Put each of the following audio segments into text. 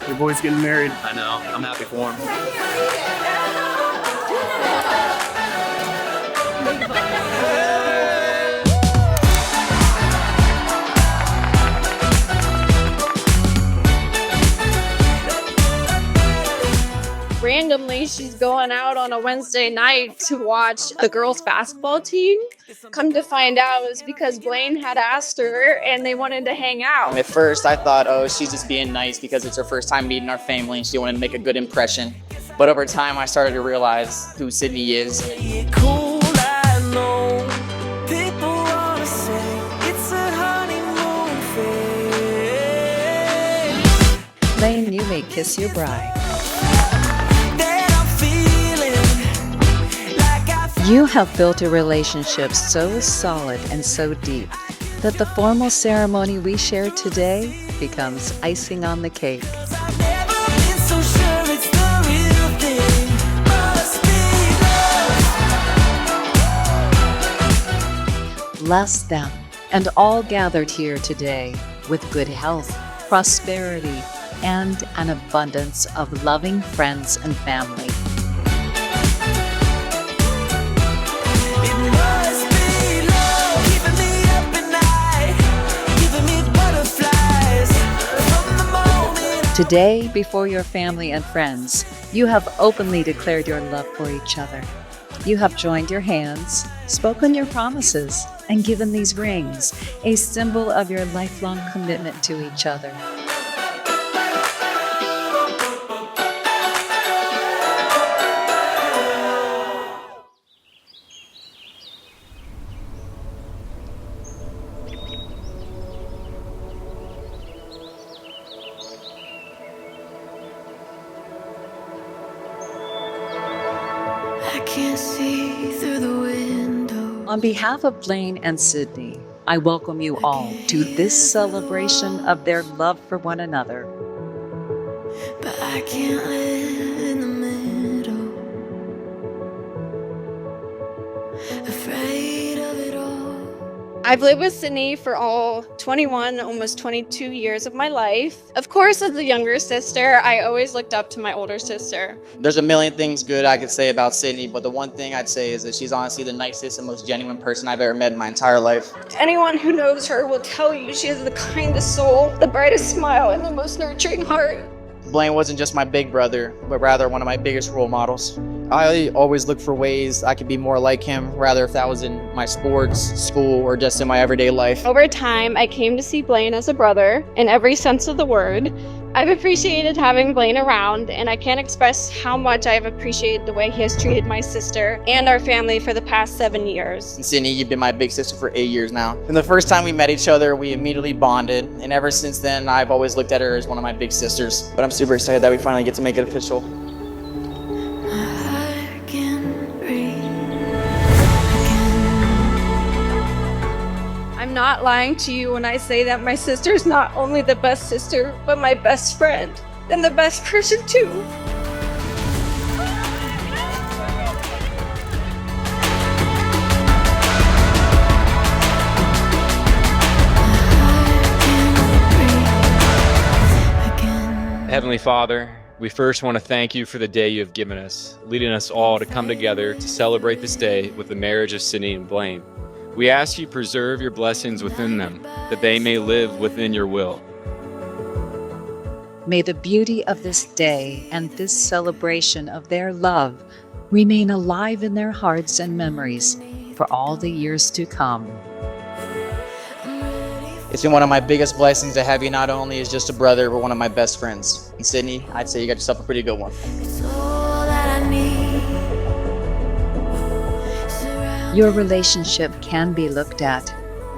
Your boy's getting married. I know. I'm happy for him. Randomly, she's going out on a Wednesday night to watch the girls' basketball team. Come to find out, it was because Blane had asked her and they wanted to hang out. At first, I thought, oh, she's just being nice because it's her first time meeting our family and she wanted to make a good impression. But over time, I started to realize who Sydney is. Blane, you may kiss your bride. You have built a relationship so solid and so deep that the formal ceremony we share today becomes icing on the cake. Bless them and all gathered here today with good health, prosperity, and an abundance of loving friends and family. Today, before your family and friends, you have openly declared your love for each other. You have joined your hands, spoken your promises, and given these rings, a symbol of your lifelong commitment to each other. I can't see through the window. On behalf of Blane and Sydney, I welcome you all to this celebration of their love for one another. But I can't live in the middle, afraid of it all. I've lived with Sydney for all 21, almost 22 years of my life. Of course, as the younger sister, I always looked up to my older sister. There's a million things good I could say about Sydney, but the one thing I'd say is that she's honestly the nicest and most genuine person I've ever met in my entire life. Anyone who knows her will tell you she has the kindest soul, the brightest smile, and the most nurturing heart. Blane wasn't just my big brother, but rather one of my biggest role models. I always look for ways I could be more like him, rather if that was in my sports, school, or just in my everyday life. Over time, I came to see Blane as a brother in every sense of the word. I've appreciated having Blane around, and I can't express how much I've appreciated the way he has treated my sister and our family for the past 7 years. And Sydney, you've been my big sister for 8 years now. And the first time we met each other, we immediately bonded, and ever since then, I've always looked at her as one of my big sisters. But I'm super excited that we finally get to make it official. I'm not lying to you when I say that my sister's not only the best sister, but my best friend, and the best person too. Heavenly Father, we first want to thank you for the day you have given us, leading us all to come together to celebrate this day with the marriage of Sydney and Blane. We ask you preserve your blessings within them, that they may live within your will. May the beauty of this day and this celebration of their love remain alive in their hearts and memories for all the years to come. It's been one of my biggest blessings to have you not only as just a brother, but one of my best friends. And Sydney, I'd say you got yourself a pretty good one. It's all that I need. Your relationship can be looked at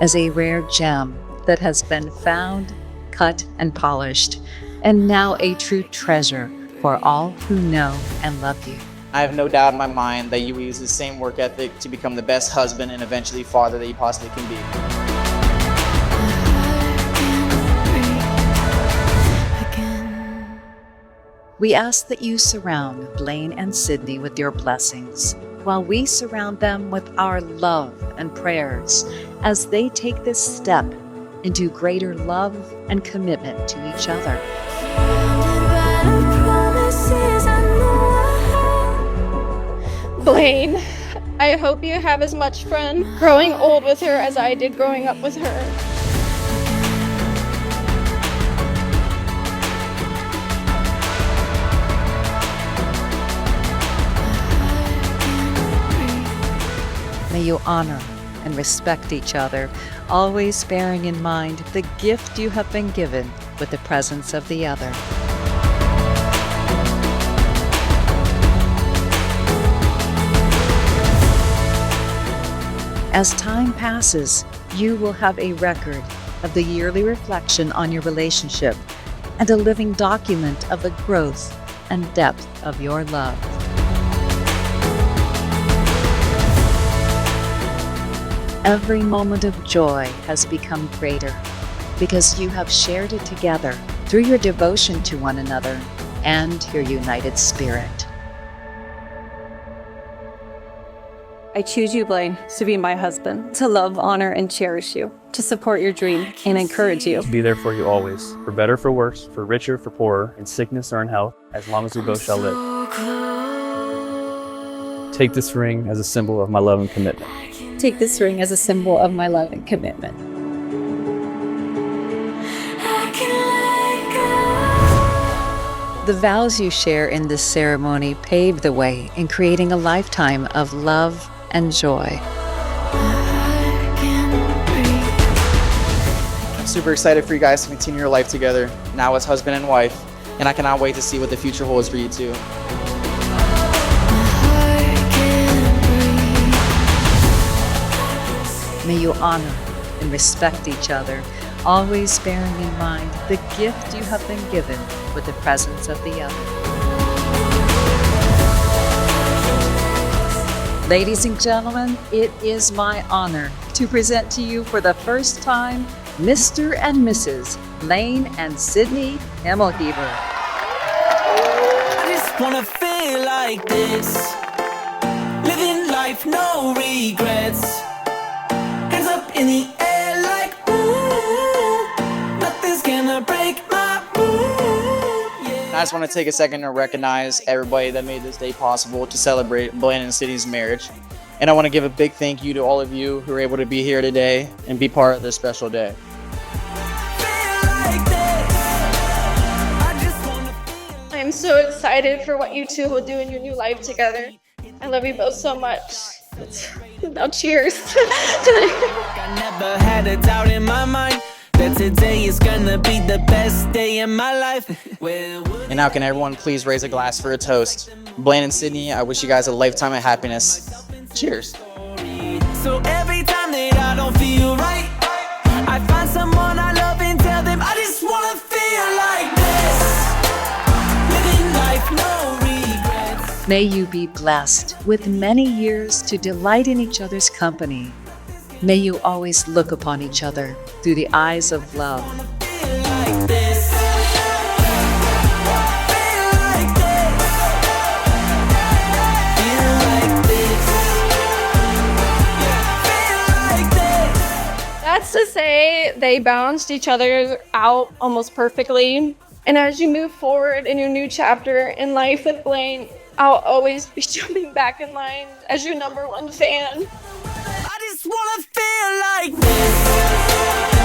as a rare gem that has been found, cut, and polished, and now a true treasure for all who know and love you. I have no doubt in my mind that you will use the same work ethic to become the best husband and eventually father that you possibly can be. We ask that you surround Blane and Sydney with your blessings, while we surround them with our love and prayers as they take this step into greater love and commitment to each other. Surrounded by promises I know I have. Blane, I hope you have as much fun growing old with her as I did growing up with her. May you honor and respect each other, always bearing in mind the gift you have been given with the presence of the other. As time passes, you will have a record of the yearly reflection on your relationship and a living document of the growth and depth of your love. Every moment of joy has become greater because you have shared it together through your devotion to one another and your united spirit. I choose you, Blane, to be my husband, to love, honor, and cherish you, to support your dream and encourage you. Be there for you always, for better, for worse, for richer, for poorer, in sickness or in health, as long as we both shall live. Take this ring as a symbol of my love and commitment. Take this ring as a symbol of my love and commitment. I can let go. The vows you share in this ceremony pave the way in creating a lifetime of love and joy. I can breathe. I'm super excited for you guys to continue your life together, now as husband and wife, and I cannot wait to see what the future holds for you two. May you honor and respect each other, always bearing in mind the gift you have been given with the presence of the other. Ladies and gentlemen, it is my honor to present to you for the first time Mr. and Mrs. Blane and Sydney Himmelheber. I just wanna feel like this, living life, no regrets. Hands up in the air like ooh, nothing's gonna break my ooh, yeah. I just want to take a second to recognize everybody that made this day possible to celebrate Blane and Sydney's marriage. And I want to give a big thank you to all of you who are able to be here today and be part of this special day. I'm so excited for what you two will do in your new life together. I love you both so much. Now cheers. I never had a doubt in my mind that today is gonna be the best day in my life. And now can everyone please raise a glass for a toast. Blane and Sydney, I wish you guys a lifetime of happiness. Cheers. So every time that I don't feel right, I find someone I love and tell them I just wanna feel like this, living life, no regrets. May you be blessed with many years to delight in each other's company. May you always look upon each other through the eyes of love. Feel like this. Feel like this. Feel like this. Feel like this. That's to say, they balanced each other out almost perfectly. And as you move forward in your new chapter in life with Blane, I'll always be jumping back in line as your #1 fan. I just wanna feel like this.